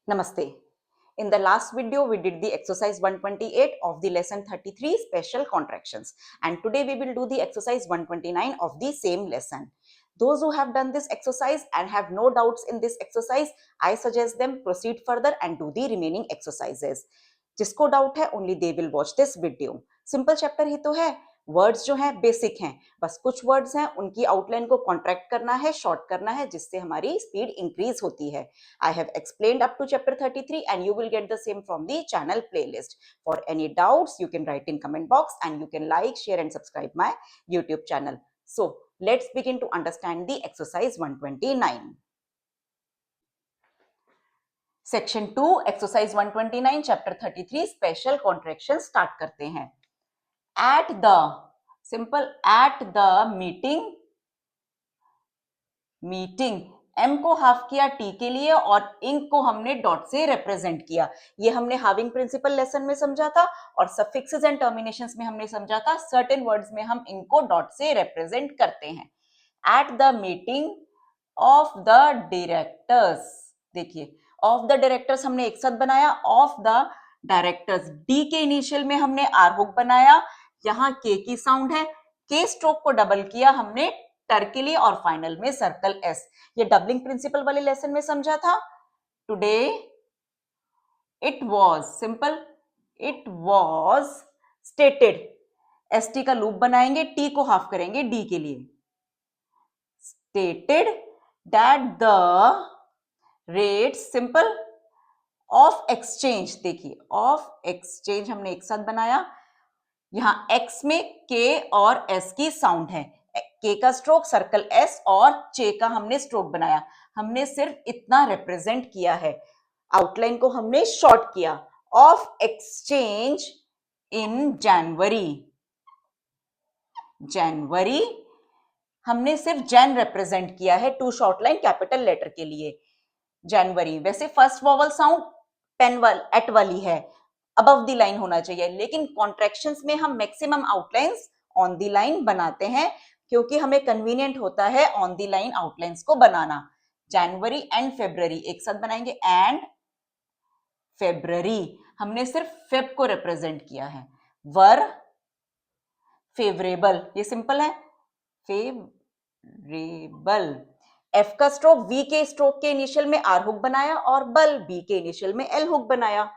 Namaste. In the last video, we did the exercise 128 of the lesson 33 special contractions. And today we will do the exercise 129 of the same lesson. Those who have done this exercise and have no doubts in this exercise, I suggest them proceed further and do the remaining exercises. जिसको doubt है only they will watch this video. Simple chapter ही तो है. Words जो हैं basic हैं, बस कुछ words हैं उनकी आउटलाइन को कॉन्ट्रैक्ट करना है, शॉर्ट करना है, जिससे हमारी स्पीड इंक्रीज होती है. I have explained up to chapter 33 and you will get the same from the channel playlist. For any doubts, you can write in comment box and you can like, share and subscribe my YouTube channel. So let's begin to understand the exercise 129. Section 2, exercise 129, chapter 33, special contractions start करते हैं. At the, simple, at the meeting, m को half किया t के लिए और ink को हमने dot से रिप्रेजेंट किया. ये हमने हाविंग प्रिंसिपल लेसन में समझा था और सफिक्सेस एंड टर्मिनेशंस में हमने समझा था. सर्टेन वर्ड्स में हम इंक को डॉट से रिप्रेजेंट करते हैं. At the meeting of the directors, देखिए ऑफ द डायरेक्टर्स हमने एक साथ बनाया. ऑफ द डायरेक्टर्स, डी के इनिशियल में हमने आर हुक बनाया. यहाँ के की साउंड है, के स्ट्रोक को डबल किया हमने टर के लिए और फाइनल में सर्कल एस. ये डबलिंग प्रिंसिपल वाले लेसन में समझा था. Today it was, simple, it was stated, S T का लूप बनाएंगे, टी को हाफ करेंगे डी के लिए. Stated that the rate, simple, of exchange, देखिए ऑफ एक्सचेंज हमने एक साथ बनाया. यहां एक्स में के और एस की साउंड है. के का स्ट्रोक सर्कल एस और चे का हमने स्ट्रोक बनाया. हमने सिर्फ इतना रिप्रेजेंट किया है, आउटलाइन को हमने शॉर्ट किया. ऑफ एक्सचेंज इन जनवरी, जनवरी हमने सिर्फ जैन रिप्रेजेंट किया है, two short line capital letter के लिए. जनवरी, वैसे first vowel sound pen eight वाली है, अबव द लाइन होना चाहिए, लेकिन कॉन्ट्रैक्शंस में हम maximum outlines on the line बनाते हैं क्योंकि हमें कन्वीनियंट होता है ऑन द लाइन आउटलाइंस को बनाना. जनवरी एंड फेब्रुअरी एक साथ बनाएंगे. एंड फेब्रुअरी हमने सिर्फ फेब को रिप्रेजेंट किया है. वर फेवरेबल, ये सिंपल है, फेवरेबल. एफ का स्ट्रोक वी के स्ट्रोक के इनिशियल में आर हुक बनाया और बल बी के इनिशियल में एल हुक बनाया.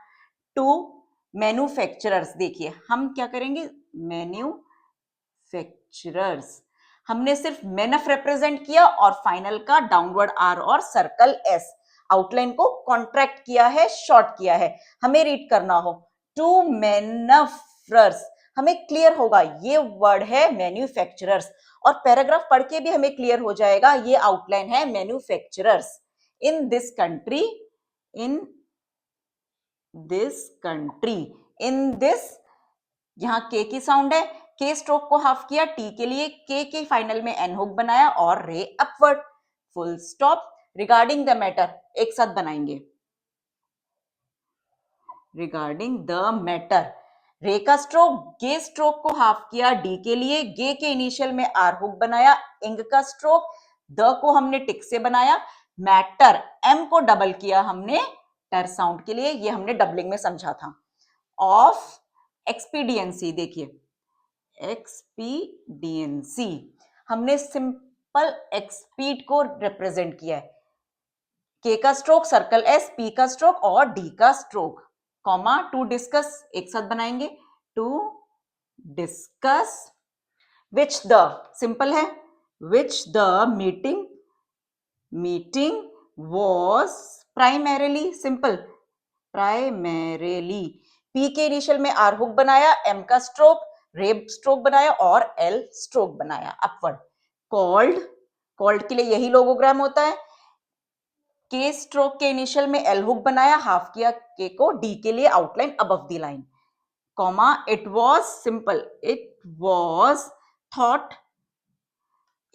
टू मैन्युफैक्चरर्स, देखिए हम क्या करेंगे, मैन्युफैक्चरर्स हमने सिर्फ मैनफ रिप्रेजेंट किया और फाइनल का डाउनवर्ड आर और सर्कल एस. आउटलाइन को कॉन्ट्रैक्ट किया है, शॉर्ट किया है. हमें रीड करना हो टू मैन्युफैक्चरर्स, हमें क्लियर होगा ये वर्ड है मैन्युफैक्चरर्स, और पैराग्राफ पढ़ के भी हमें क्लियर हो जाएगा ये आउटलाइन है manufacturers. In this country, in this country, in this, यहां के की साउंड है, के स्ट्रोक को हाफ किया टी के लिए, के फाइनल में एन हुक बनाया और रे upward, full stop. Regarding the matter एक साथ बनाएंगे. रिगार्डिंग द मैटर, रे का स्ट्रोक गे स्ट्रोक को हाफ किया डी के लिए, गे के इनिशियल में आर हुक बनाया. इंग का स्ट्रोक द को हमने टिक से बनाया. मैटर, एम को डबल किया हमने टर साउंड के लिए, ये हमने डबलिंग में समझा था. ऑफ एक्सपीडियंसी, देखिए एक्सपीडियंसी हमने सिंपल एक्सपीड को रिप्रेजेंट किया है. के का स्ट्रोक सर्कल एस, पी का स्ट्रोक और डी का स्ट्रोक, कॉमा. टू डिस्कस एक साथ बनाएंगे. To discuss which the, simple है, which the meeting was primarily, simple, primarily. P के इनिशियल में आर हुक बनाया, एम का स्ट्रोक रेब स्ट्रोक बनाया और एल स्ट्रोक बनाया अपवर्ड. कॉल्ड, कॉल्ड के लिए यही लोगोग्राम होता है. के स्ट्रोक के इनिशियल में एल हुक बनाया, हाफ किया के को डी के लिए, outline above the line, comma. It was, simple, it was thought,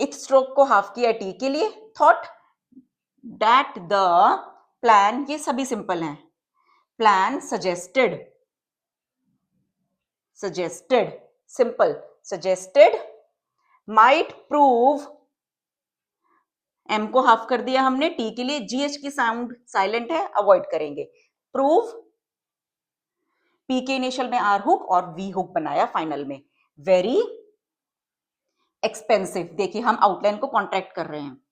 it stroke को हाफ किया टी के लिए, थॉट दैट द प्लान, ये सभी सिंपल हैं. Plan suggested, suggested, simple, suggested might prove M को हाफ कर दिया हमने टी के लिए, जीएच की साउंड साइलेंट है, अवॉइड करेंगे। प्रूव पी के इनिशियल में आर हुक और वी हुक बनाया फाइनल में। वेरी एक्सपेंसिव, देखिए हम आउटलाइन को कॉन्ट्रैक्ट कर रहे हैं।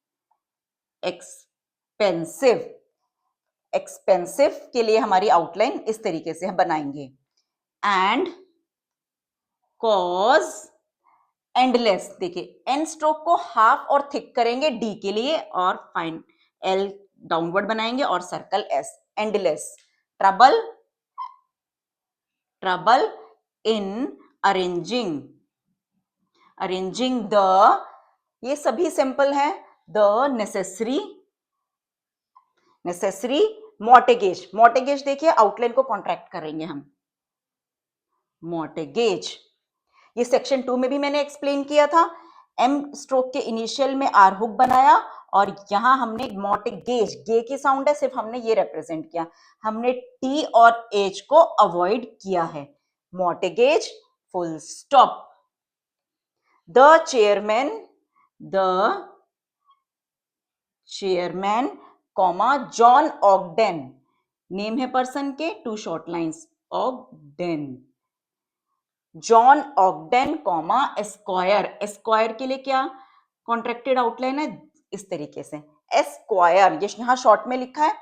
एक्सपेंसिव, एक्सपेंसिव के लिए हमारी आउटलाइन इस तरीके से हम बनाएंगे। एंड कॉज एंडलेस, देखिए एन स्ट्रोक को हाफ और थिक करेंगे डी के लिए और फाइन एल डाउनवर्ड बनाएंगे और circle S, endless. Trouble, trouble in arranging, arranging the, ये सभी सिंपल है, द नेसेसरी, नेसेसरी मॉर्टेगेज, मॉर्टेगेज देखिए आउटलाइन को कॉन्ट्रैक्ट करेंगे हम, मॉर्टेगेज। ये सेक्शन 2 में भी मैंने एक्सप्लेन किया था। एम स्ट्रोक के इनिशियल में आर हुक बनाया और यहां हमने मॉर्टेगेज, गे की साउंड है, सिर्फ हमने ये रिप्रेजेंट किया, हमने टी और एच को अवॉइड किया है। Mortgage full stop. The chairman, the chairman comma John Ogden, name है पर्सन के, 2 short lines, Ogden, John Ogden comma esquire, esquire के लिए क्या कॉन्ट्रैक्टेड आउटलाइन है, इस तरीके से एस्क्वायर, ये यहां शॉर्ट में लिखा है,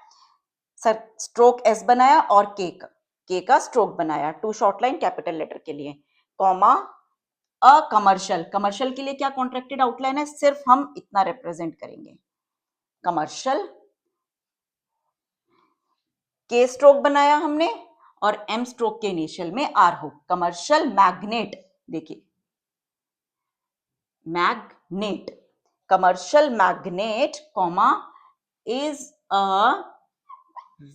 सर स्ट्रोक एस बनाया और के का स्ट्रोक बनाया, 2 शॉर्ट लाइन कैपिटल लेटर के लिए, कॉमा अ कमर्शियल, कमर्शियल के लिए क्या कॉन्ट्रैक्टेड आउटलाइन है, सिर्फ हम इतना रिप्रेजेंट करेंगे, कमर्शियल। के स्ट्रोक बनाया हमने और एम स्ट्रोक के इनिशियल में आर हुक, कमर्शियल मैग्नेट, देखिए magnet, commercial magnet comma is a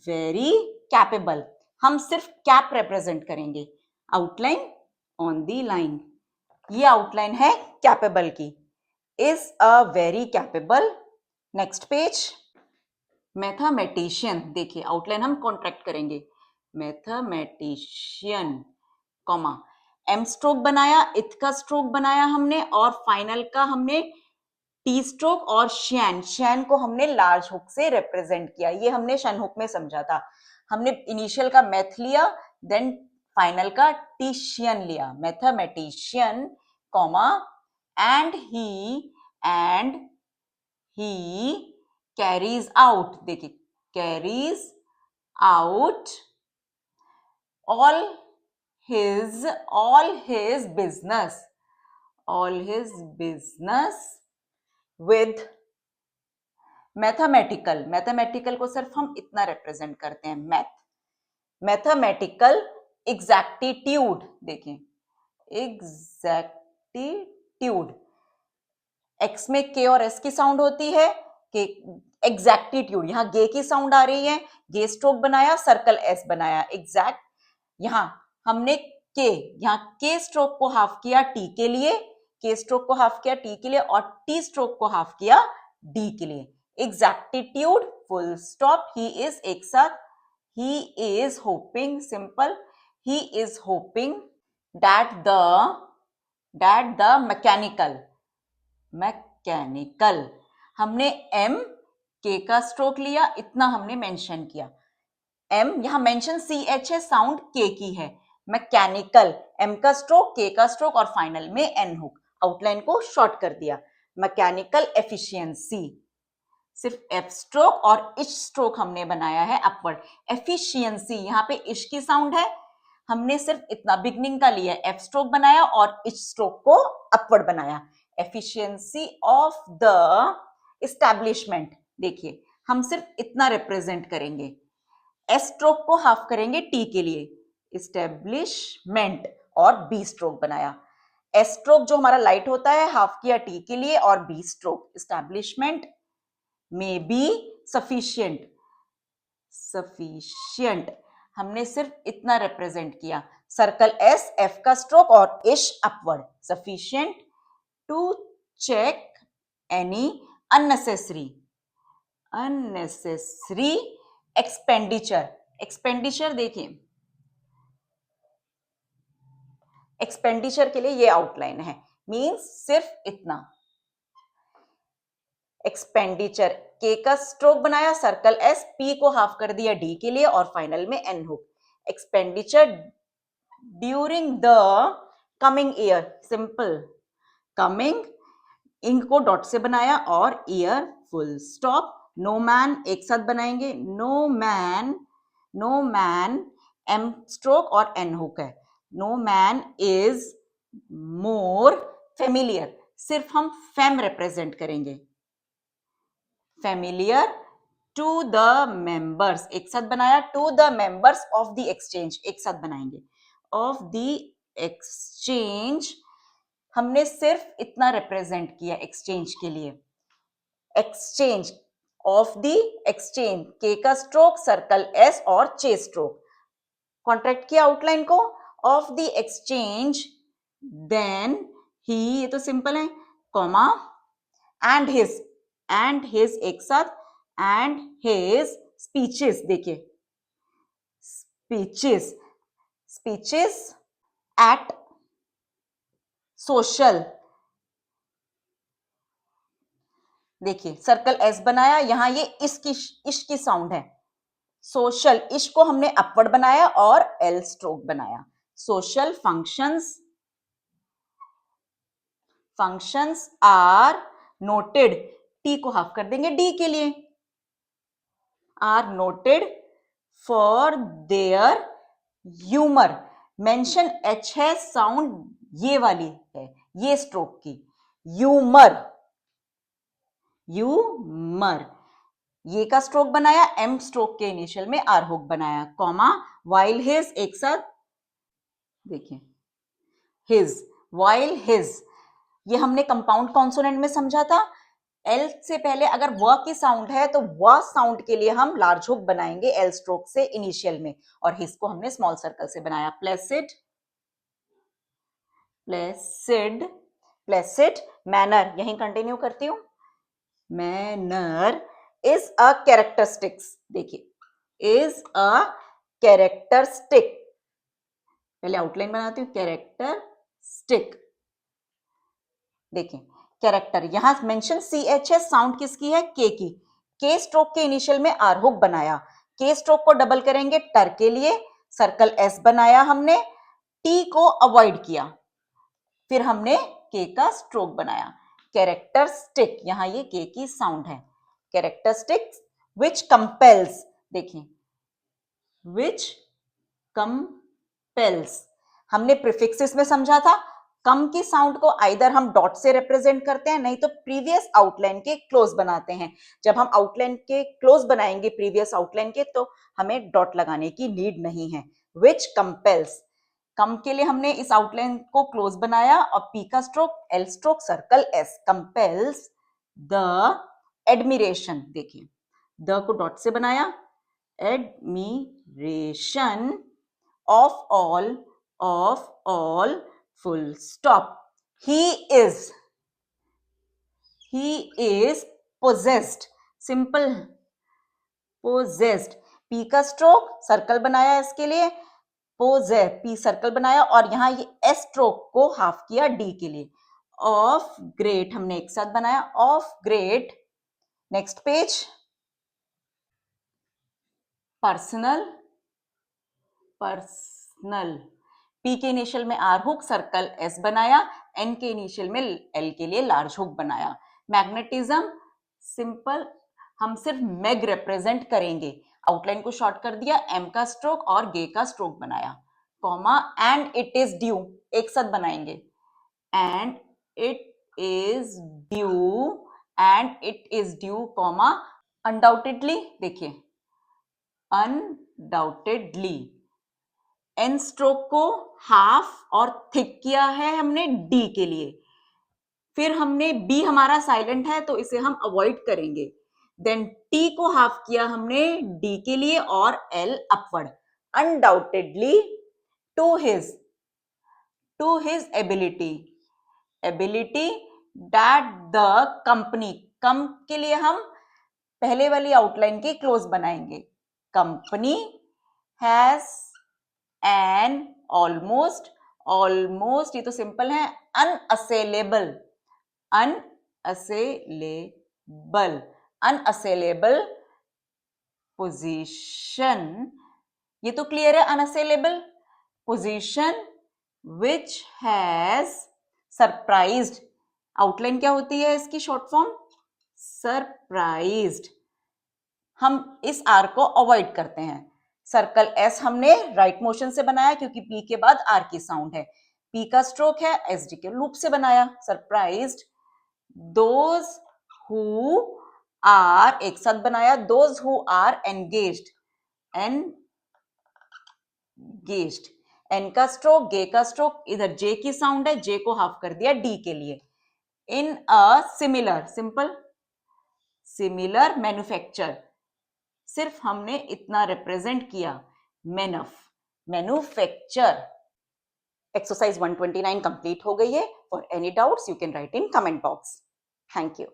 very capable, हम सिर्फ कैप रिप्रेजेंट करेंगे, आउटलाइन ऑन दी लाइन, ये आउटलाइन है कैपेबल की, is a very capable. Next page, mathematician, देखिए आउटलाइन हम कॉन्ट्रैक्ट करेंगे, मैथमेटिशियन कॉमा एम स्ट्रोक बनाया, इथ का स्ट्रोक बनाया हमने और फाइनल का हमने टी स्ट्रोक और शैन, शैन को हमने लार्ज हुक से रिप्रेजेंट किया, ये हमने शन हुक में समझा था, हमने इनिशियल का मैथ लिया देन फाइनल का टीशियन लिया, mathematician comma and he carries out, देखिए carries out all his business, all his business with mathematical, mathematical को सिर्फ हम इतना रिप्रेजेंट करते हैं, मैथ, मैथमेटिकल एग्जैक्टिट्यूड, देखिए एग्जैक्टिट्यूड, एक्स में के और एस की साउंड होती है, के एग्जैक्टिट्यूड, यहां गे की साउंड आ रही है, गे स्ट्रोक बनाया, सर्कल एस बनाया, एग्जैक्ट, यहां हमने के, यहां के स्ट्रोक को हाफ किया टी के लिए, के स्ट्रोक को हाफ किया टी के लिए और टी स्ट्रोक को हाफ किया डी के लिए, एग्जैक्टिट्यूड फुल स्टॉप, ही इज एक साथ, he is hoping, simple, he is hoping that the mechanical, हमने एम के का स्ट्रोक लिया, इतना हमने मेंशन किया, एम यहां मेंशन सी एच है, साउंड के की है, मैकेनिकल, एम का स्ट्रोक, के का स्ट्रोक और फाइनल में एन हुक, आउटलाइन को शॉर्ट कर दिया, मैकेनिकल एफिशिएंसी, सिर्फ एफ स्ट्रोक और इच स्ट्रोक हमने बनाया है अपवर्ड, एफिशिएंसी यहां पे इश की साउंड है, हमने सिर्फ इतना बिगनिंग का लिया, एफ स्ट्रोक बनाया और इच स्ट्रोक को अपवर्ड बनाया, एफिशिएंसी ऑफ द एस्टैब्लिशमेंट, देखिए हम सिर्फ इतना रिप्रेजेंट करेंगे, एस स्ट्रोक को हाफ करेंगे टी के लिए, एस्टेब्लिशमेंट और बी स्ट्रोक बनाया, एस स्ट्रोक जो हमारा लाइट होता है हाफ किया टी के लिए और बी स्ट्रोक, एस्टैब्लिशमेंट में बी सफिशिएंट, सफिशिएंट हमने सिर्फ इतना रिप्रेजेंट किया, सर्कल एस, एफ का स्ट्रोक और ish upward, sufficient to check any unnecessary expenditure, expenditure देखिए एक्सपेंडिचर के लिए ये आउटलाइन है, मींस सिर्फ इतना, एक्सपेंडिचर के का स्ट्रोक बनाया, सर्कल एस, पी को हाफ कर दिया डी के लिए और फाइनल में N hook. Expenditure during the coming year, simple, coming, ink को डॉट से बनाया और year full stop. No man एक साथ बनाएंगे, no man, no man M stroke और एन हुक है, no man is more familiar, सिर्फ हम फेम रिप्रेजेंट करेंगे, फेमिलियर टू द मेंबर्स एक साथ बनाया, to the members of the exchange एक साथ बनाएंगे, ऑफ द एक्सचेंज, हमने सिर्फ इतना रिप्रेजेंट किया एक्सचेंज के लिए, एक्सचेंज, ऑफ द एक्सचेंज, के का स्ट्रोक, सर्कल एस और चे स्ट्रोक, कॉन्ट्रैक्ट किया आउटलाइन को, ऑफ द एक्सचेंज, देन ही, ये तो सिंपल है, कॉमा, एंड हिज एक साथ, एंड हिज स्पीचेस, देखिए स्पीचेस, स्पीचेस एट सोशल, देखिए सर्कल एस बनाया, यहां ये इश की साउंड है, सोशल, इश को हमने अपवर्ड बनाया और एल स्ट्रोक बनाया, social functions are noted, T को हाफ कर देंगे डी के लिए, are noted for their humour, mention H है, साउंड ये वाली है, ये स्ट्रोक की, ह्यूमर, ह्यूमर, ये का स्ट्रोक बनाया, एम स्ट्रोक के इनिशियल में आर हुक बनाया, कॉमा, वाइल हिज एक साथ, देखिए हिज, वाइल हिज, ये हमने कंपाउंड कॉन्सोनेंट में समझा था, एल से पहले अगर व की साउंड है तो व साउंड के लिए हम लार्ज हुक बनाएंगे एल स्ट्रोक से इनिशियल में, और हिज को हमने स्मॉल सर्कल से बनाया, प्लेसिड, प्लेसिड, प्लेसिड मैनर, यहीं कंटिन्यू करती हूं, मैनर इज अ कैरेक्टरिस्टिक्स, देखिए इज अ कैरेक्टरिस्टिक, पहले आउटलाइन बनाती हूं, कैरेक्टरिस्टिक, देखिए कैरेक्टर, यहां मेंशन सी एच है, साउंड किसकी है, के की, के स्ट्रोक के इनिशियल में आर हुक बनाया, के स्ट्रोक को डबल करेंगे टर के लिए, सर्कल एस बनाया हमने, टी को अवॉइड किया, फिर हमने के का स्ट्रोक बनाया, कैरेक्टरिस्टिक, यहां ये के की साउंड है, कैरेक्टरिस्टिक विच कंपेल्स, देखिए विच कंपेल्स, हमने प्रीफिक्सेस में समझा था, कम की साउंड को आइदर हम डॉट से रिप्रेजेंट करते हैं, नहीं तो प्रीवियस आउटलाइन के क्लोज बनाते हैं, जब हम आउटलाइन के क्लोज बनाएंगे प्रीवियस आउटलाइन के तो हमें डॉट लगाने की नीड नहीं है, विच कंपेल्स, कम के लिए हमने इस आउटलाइन को क्लोज बनाया और पी का stroke, L stroke, circle S, compels the admiration, देखिए द को डॉट से बनाया, admiration of all full stop, he is possessed, simple, possessed, p का स्ट्रोक, सर्कल बनाया इसके लिए, पोजे, पी सर्कल बनाया और यहां ये एस स्ट्रोक को हाफ किया डी के लिए, ऑफ ग्रेट हमने एक साथ बनाया, of great, next page, personal, personal, P के इनिशियल में आर हुक, सर्कल एस बनाया, एन के इनिशियल में एल के लिए लार्ज हुक बनाया, मैग्नेटिज्म, सिंपल, हम सिर्फ मैग रिप्रेजेंट करेंगे, आउटलाइन को शॉर्ट कर दिया, एम का स्ट्रोक और गे का स्ट्रोक बनाया, comma, and it is due एक साथ बनाएंगे, and it is due, and it is due, comma, undoubtedly, देखिए अनडाउटेडली, एन स्ट्रोक को हाफ और थिक किया है हमने डी के लिए, फिर हमने बी हमारा साइलेंट है तो इसे हम अवॉइड करेंगे, देन टी को हाफ किया हमने डी के लिए और L upward, undoubtedly to his ability that the company, come के लिए हम पहले वाली आउटलाइन के क्लोज बनाएंगे, कंपनी हैज एन ऑलमोस्ट ये तो सिंपल है, अनअसेलेबल अनअसेलेबल पोजीशन, ये तो क्लियर है, unassailable position which has surprised, outline क्या होती है इसकी शॉर्ट फॉर्म, सरप्राइज्ड। हम इस आर को अवॉइड करते हैं। सर्कल एस हमने राइट मोशन से बनाया क्योंकि पी के बाद आर की साउंड है, पी का स्ट्रोक है, एस डी के लूप से बनाया। सरप्राइज्ड दोज हु आर, एक साथ बनाया, those who are engaged, engaged, N का स्ट्रोक, गे का स्ट्रोक, इधर जे की साउंड है, जे को हाफ कर दिया डी के लिए। In a similar, simple similar manufacture, सिर्फ हमने इतना रिप्रेजेंट किया, मैन्युफैक्चर। एक्सरसाइज 129 कंप्लीट हो गई है। For any doubts you can write in comment box. Thank you.